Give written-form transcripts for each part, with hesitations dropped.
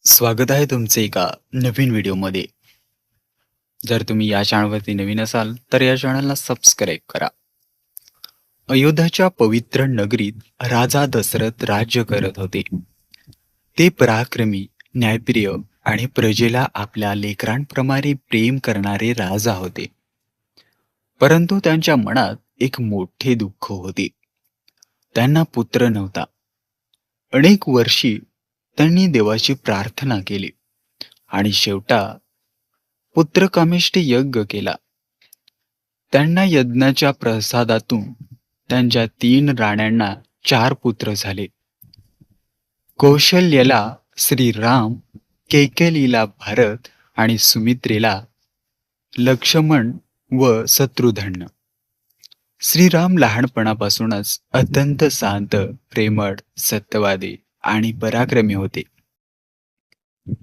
स्वागत आहे तुमचे एका नवीन व्हिडिओमध्ये. जर तुम्ही या चॅनलवरती नवीन असाल तर या चॅनलला सबस्क्राईब करा. अयोध्याच्या पवित्र नगरीत राजा दशरथ राज्य करत होते. ते पराक्रमी, न्यायप्रिय आणि प्रजेला आपल्या लेकरांप्रमाणे प्रेम करणारे राजा होते. परंतु त्यांच्या मनात एक मोठे दुःख होते. त्यांना पुत्र नव्हता. अनेक वर्षी त्यांनी देवाची प्रार्थना केली आणि शेवटा पुत्रकामेष्टी यज्ञ केला. त्यांना यज्ञाच्या प्रसादातून त्यांच्या 3 राण्यांना 4 पुत्र झाले. कौशल्यला श्रीराम, कैकेयीला भरत आणि सुमित्रेला लक्ष्मण व शत्रुघ्न. श्रीराम लहानपणापासूनच अत्यंत शांत, प्रेमळ, सत्यवादी आणि पराक्रमी होते.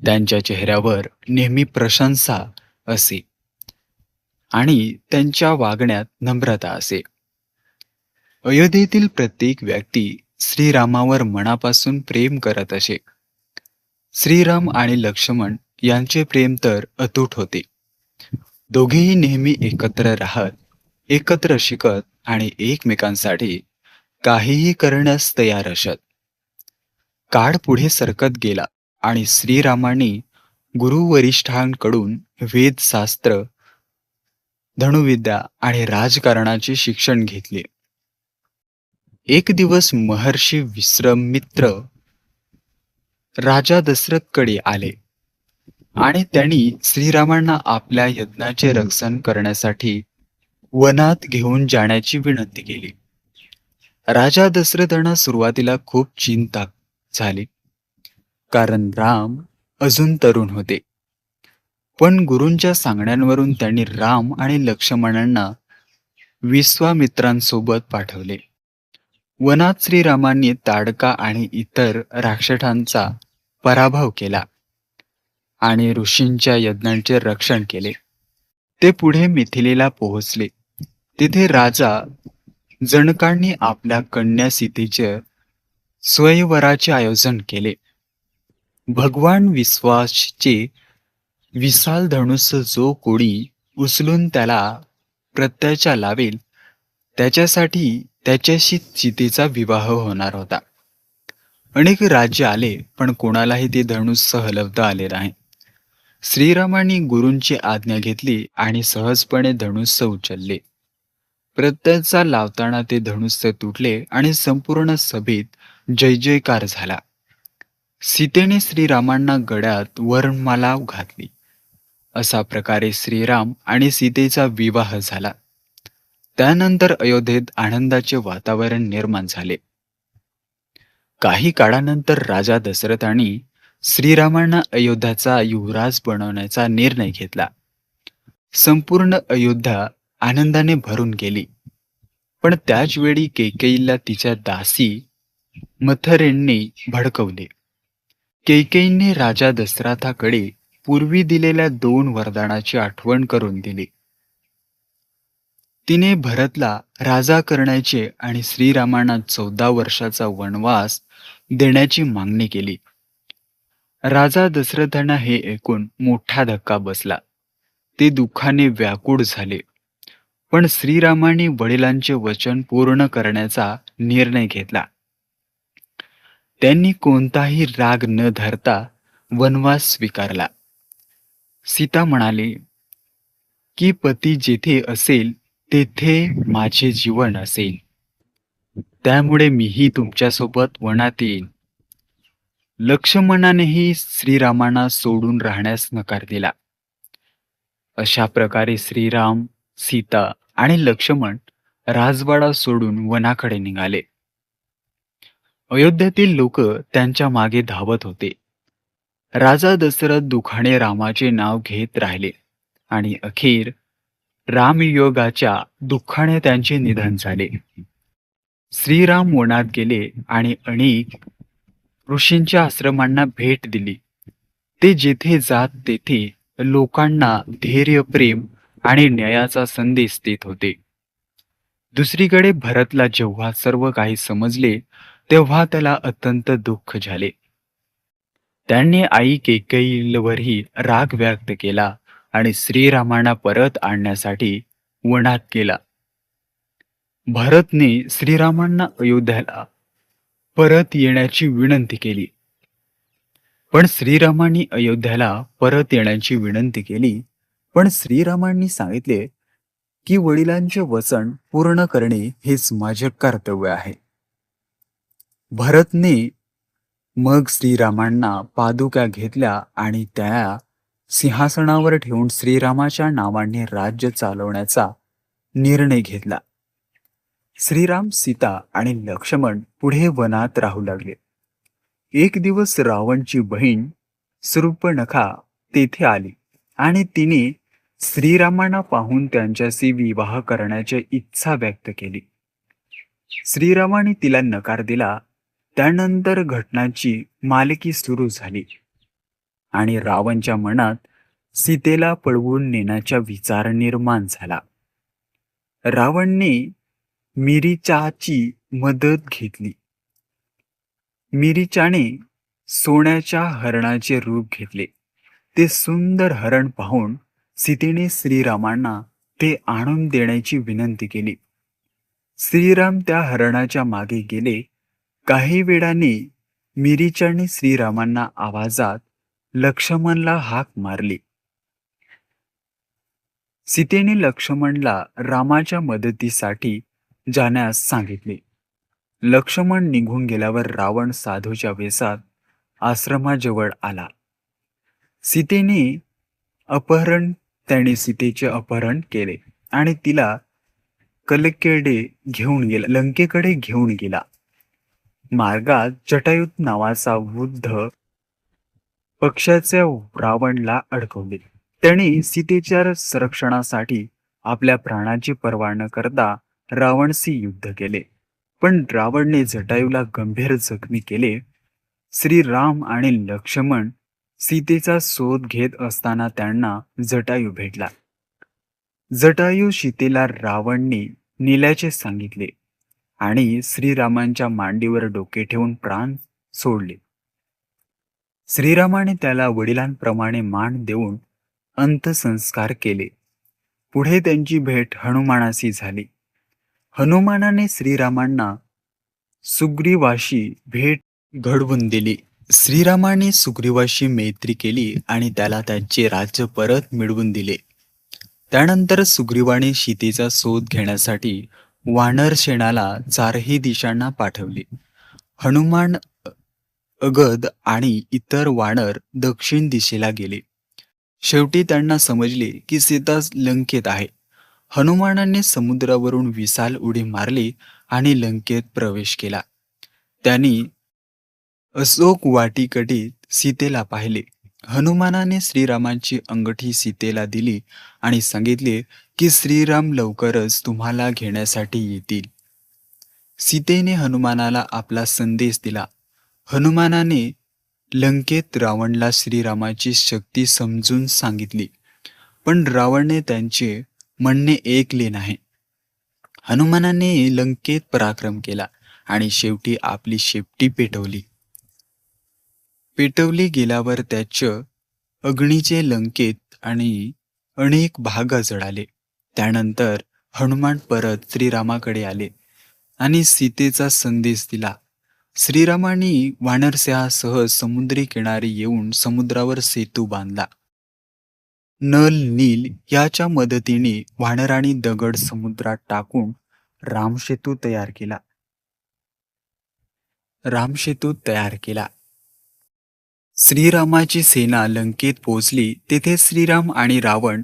त्यांच्या चेहऱ्यावर नेहमी प्रशंसा असे आणि त्यांच्या वागण्यात नम्रता असे. अयोध्येतील प्रत्येक व्यक्ती श्रीरामावर मनापासून प्रेम करत असे. श्रीराम आणि लक्ष्मण यांचे प्रेम तर अतूट होते. दोघेही नेहमी एकत्र राहत, एकत्र शिकत आणि एकमेकांसाठी काहीही करण्यास तयार असत. काळ पुढे सरकत गेला आणि श्रीरामांनी गुरुवरिष्ठांकडून वेदशास्त्र, धनुविद्या आणि राजकारणाचे शिक्षण घेतले. एक दिवस महर्षी विश्वामित्र राजा दशरथकडे आले आणि त्यांनी श्रीरामांना आपल्या यज्ञाचे रक्षण करण्यासाठी वनात घेऊन जाण्याची विनंती केली. राजा दशरथांना सुरुवातीला खूप चिंता झाली, कारण राम अजून तरुण होते. पण गुरूंच्या सांगण्यावरून त्यांनी राम आणि लक्ष्मणांना विश्वामित्रांसोबत पाठवले. वनात श्रीरामांनी ताडका आणि इतर राक्षसांचा पराभव केला आणि ऋषींच्या यज्ञांचे रक्षण केले. ते पुढे मिथिलेला पोहोचले. तिथे राजा जनकांनी आपल्या कन्या सीतेचे स्वयंवराचे आयोजन केले. भगवान विश्वासचे विशाल धनुष्य जो कोणी उचलून त्याला प्रत्ययाचा लावेल त्याच्यासाठी त्याच्याशी सीतेचा विवाह होणार होता. अनेक राज्य आले, पण कोणालाही ते धनुष्य हलवता आले नाही. श्रीरामांनी गुरूंची आज्ञा घेतली आणि सहजपणे धनुष्य उचलले. प्रत्ययाचा लावताना ते धनुष्य तुटले आणि संपूर्ण सभेत जय जयकार झाला. सीतेने श्रीरामांना गळ्यात वरमाला घातली. अशा प्रकारे श्रीराम आणि सीतेचा विवाह झाला. त्यानंतर अयोध्येत आनंदाचे वातावरण निर्माण झाले. काही काळानंतर राजा दशरथांनी श्रीरामांना अयोध्याचा युवराज बनवण्याचा निर्णय घेतला. संपूर्ण अयोध्या आनंदाने भरून गेली. पण त्याच वेळी कैकेयीला तिच्या दासी मथरेंनी भडकवले. कैकेयीने राजा दशरथाकडे पूर्वी दिलेल्या 2 वरदानाची आठवण करून दिली. तिने भरतला राजा करण्याचे आणि श्रीरामांना 14 वर्षाचा वनवास देण्याची मागणी केली. राजा दशरथांना हे ऐकून मोठा धक्का बसला. ते दुःखाने व्याकुळ झाले. पण श्रीरामांनी वडिलांचे वचन पूर्ण करण्याचा निर्णय घेतला. त्यांनी कोणताही राग न धरता वनवास स्वीकारला. सीता म्हणाली की पती जेथे असेल तेथे माझे जीवन असेल, त्यामुळे मीही तुमच्यासोबत वनात येईन. लक्ष्मणानेही श्रीरामांना सोडून राहण्यास नकार दिला. अशा प्रकारे श्रीराम, सीता आणि लक्ष्मण राजवाडा सोडून वनाकडे निघाले. अयोध्येतील लोक त्यांच्या मागे धावत होते. राजा दशरथ दुःखाने रामाचे नाव घेत राहिले आणि अखेर रामयोगाच्या दुःखाने त्यांचे निधन झाले. श्रीराम वनात गेले आणि अनेक ऋषींच्या आश्रमांना भेट दिली. ते जेथे जात तेथे लोकांना धैर्य, प्रेम आणि न्यायाचा संदेश देत होते. दुसरीकडे भरतला जेव्हा सर्व काही समजले तेव्हा त्याला अत्यंत दुःख झाले. त्यांनी आई केकईवरही राग व्यक्त केला आणि श्रीरामांना परत आणण्यासाठी वनात गेला. भरतने श्रीरामांना अयोध्याला परत येण्याची विनंती केली. पण श्रीरामांनी अयोध्याला परत येण्याची विनंती केली, पण श्रीरामांनी सांगितले की वडिलांचे वचन पूर्ण करणे हेच माझे कर्तव्य आहे. भरतने मग श्रीरामांना पादुका घेतल्या आणि त्या सिंहासनावर ठेवून श्रीरामाच्या नावाने राज्य चालवण्याचा निर्णय घेतला. श्रीराम, सीता आणि लक्ष्मण पुढे वनात राहू लागले. एक दिवस रावणची बहीण शूर्पणखा तेथे आली आणि तिने श्रीरामांना पाहून त्यांच्याशी विवाह करण्याची इच्छा व्यक्त केली. श्रीरामाने तिला नकार दिला. त्यानंतर घटनांची मालिका सुरू झाली आणि रावणच्या मनात सीतेला पळवून नेण्याचा विचार निर्माण झाला. रावणने मिरीचाची मदत घेतली. मिरीचाने सोन्याच्या हरणाचे रूप घेतले. ते सुंदर हरण पाहून सीतेने श्रीरामांना ते आणून देण्याची विनंती केली. श्रीराम त्या हरणाच्या मागे गेले. काही वेळाने मिरीचाने श्रीरामांना आवाजात लक्ष्मणला हाक मारली. सीतेने लक्ष्मणला रामाच्या मदतीसाठी जाण्यास सांगितले. लक्ष्मण निघून गेल्यावर रावण साधूच्या वेशात आश्रमाजवळ आला. त्याने सीतेचे अपहरण केले आणि तिला लंकेकडे घेऊन गेला. मार्गात जटायुत नावाचा वृद्ध पक्षाच्या रावणला अडकवले. त्याने सीतेच्या संरक्षणासाठी आपल्या प्राणाची पर्वा न करता रावणशी युद्ध केले, पण रावणने जटायूला गंभीर जखमी केले. श्रीराम आणि लक्ष्मण सीतेचा शोध घेत असताना त्यांना जटायू भेटला. जटायू सीतेला रावणने नेल्याचे सांगितले आणि श्रीरामांच्या मांडीवर डोके ठेवून प्राण सोडले. श्रीरामाने त्याला वडिलांप्रमाणे मान देऊन अंत्यसंस्कार केले. पुढे त्यांची भेट हनुमानाशी झाली. हनुमानाने श्रीरामांना सुग्रीवाशी भेट घडवून दिली. श्रीरामाने सुग्रीवाशी मैत्री केली आणि त्याला त्यांचे राज्य परत मिळवून दिले. त्यानंतर सुग्रीवाने सीतेचा शोध घेण्यासाठी वानर सेनाला चारही दिशांना पाठवले. हनुमान, अगद आणि इतर वानर दक्षिण दिशेला गेले. शेवटी त्यांना समजले की सीता लंकेत आहे. हनुमानाने समुद्रावरून विशाल उडी मारली आणि लंकेत प्रवेश केला. त्यांनी अशोक वाटिकेत सीतेला पाहिले. हनुमानाने श्रीरामांची अंगठी सीतेला दिली आणि सांगितले की श्रीराम लवकरच तुम्हाला घेण्यासाठी येतील. सीतेने हनुमानाला आपला संदेश दिला. हनुमानाने लंकेत रावणला श्रीरामाची शक्ती समजून सांगितली, पण रावणने त्यांचे म्हणणे ऐकले नाही. हनुमानाने लंकेत पराक्रम केला आणि शेवटी आपली शेपटी पेटवली गेल्यावर त्याच्या अग्नीचे लंकेत आणि अनेक भाग जळाले. त्यानंतर हनुमान परत श्रीरामाकडे आले आणि सीतेचा संदेश दिला. श्रीरामांनी वानरसेनासह समुद्री किनारी येऊन समुद्रावर सेतू बांधला. नल, नील याच्या मदतीने वानरांनी दगड समुद्रात टाकून रामसेतू तयार केला. श्रीरामाची सेना लंकेत पोहोचली. तेथे श्रीराम आणि रावण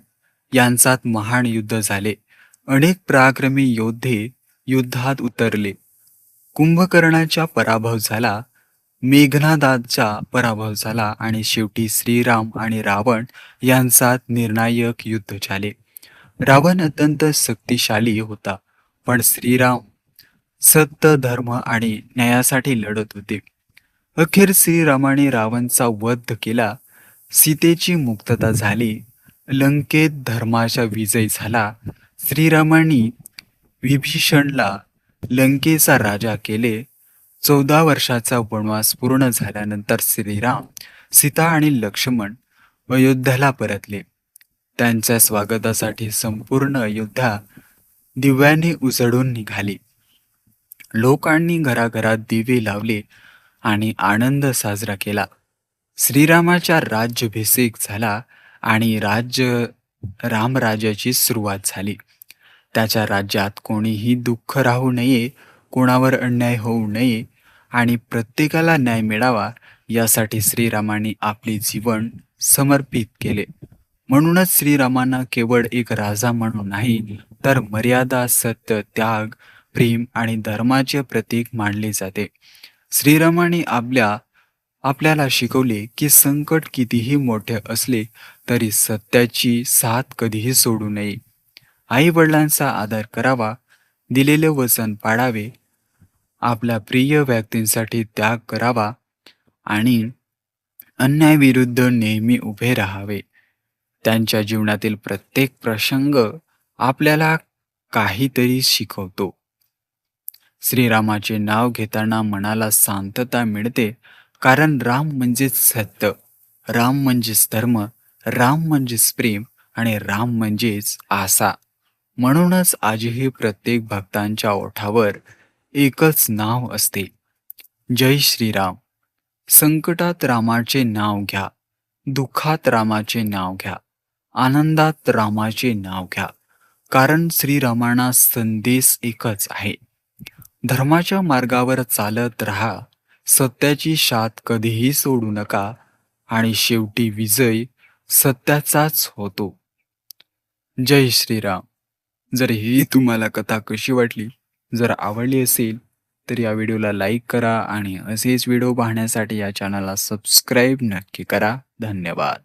यांच्यात महान युद्ध झाले. अनेक पराक्रमी योद्धे युद्धात उतरले. कुंभकर्णाचा पराभव झाला, मेघनादाचा पराभव झाला आणि शेवटी श्रीराम आणि रावण यांच्यात निर्णायक युद्ध झाले. रावण अत्यंत शक्तिशाली होता, पण श्रीराम सत्य, धर्म आणि न्यायासाठी लढत होते. अखेर श्रीरामाने रावणचा वध केला. सीतेची मुक्तता झाली. लंकेत धर्माचा विजय झाला. श्रीरामांनी विभीषणला लंकेचा राजा केले. 14 वर्षाचा वनवास पूर्ण झाल्यानंतर श्रीराम सीता आणि लक्ष्मण अयोध्येला परतले. त्यांच्या स्वागतासाठी संपूर्ण अयोध्या दिव्याने उजळून निघाली. लोकांनी घराघरात दिवे लावले आणि आनंद साजरा केला. श्रीरामाचा राज्याभिषेक झाला आणि रामराज्याची सुरुवात झाली. त्याच्या राज्यात कोणीही दुःख राहू नये, कोणावर अन्याय होऊ नये आणि प्रत्येकाला न्याय मिळावा यासाठी श्रीरामाने आपले जीवन समर्पित केले. म्हणूनच श्रीरामांना केवळ एक राजा म्हणून नाही, तर मर्यादा, सत्य, त्याग, प्रेम आणि धर्माचे प्रतीक मानले जाते. श्रीरामाने आपल्याला शिकवले की संकट कितीही मोठे असले तरी सत्याची साथ कधीही सोडू नये. आई वडिलांचा आदर करावा, दिलेले वचन पाळावे, आपल्या प्रिय व्यक्तींसाठी त्याग करावा आणि अन्यायाविरुद्ध नेहमी उभे राहावे. त्यांच्या जीवनातील प्रत्येक प्रसंग आपल्याला काहीतरी शिकवतो. श्रीरामाचे नाव घेताना मनाला शांतता मिळते, कारण राम म्हणजेच सत्य, राम म्हणजेच धर्म, राम म्हणजेच प्रेम आणि राम म्हणजेच आशा. म्हणूनच आजही प्रत्येक भक्तांच्या ओठावर एकच नाव असते, जय श्रीराम. संकटात रामाचे नाव घ्या, दुःखात रामाचे नाव घ्या, आनंदात रामाचे नाव घ्या, कारण श्रीरामांना संदेश एकच आहे, धर्माच्या मार्गावर चालत राहा, सत्याची साथ कधीही सोडू नका आणि शेवटी विजय सत्याचाच होतो. जय श्रीराम. जर ही तुम्हाला कथा कशी वाटली, जर आवडली असेल तर या व्हिडिओला लाईक करा आणि असेच व्हिडिओ पाहण्यासाठी या चॅनलला सबस्क्राईब नक्की करा. धन्यवाद.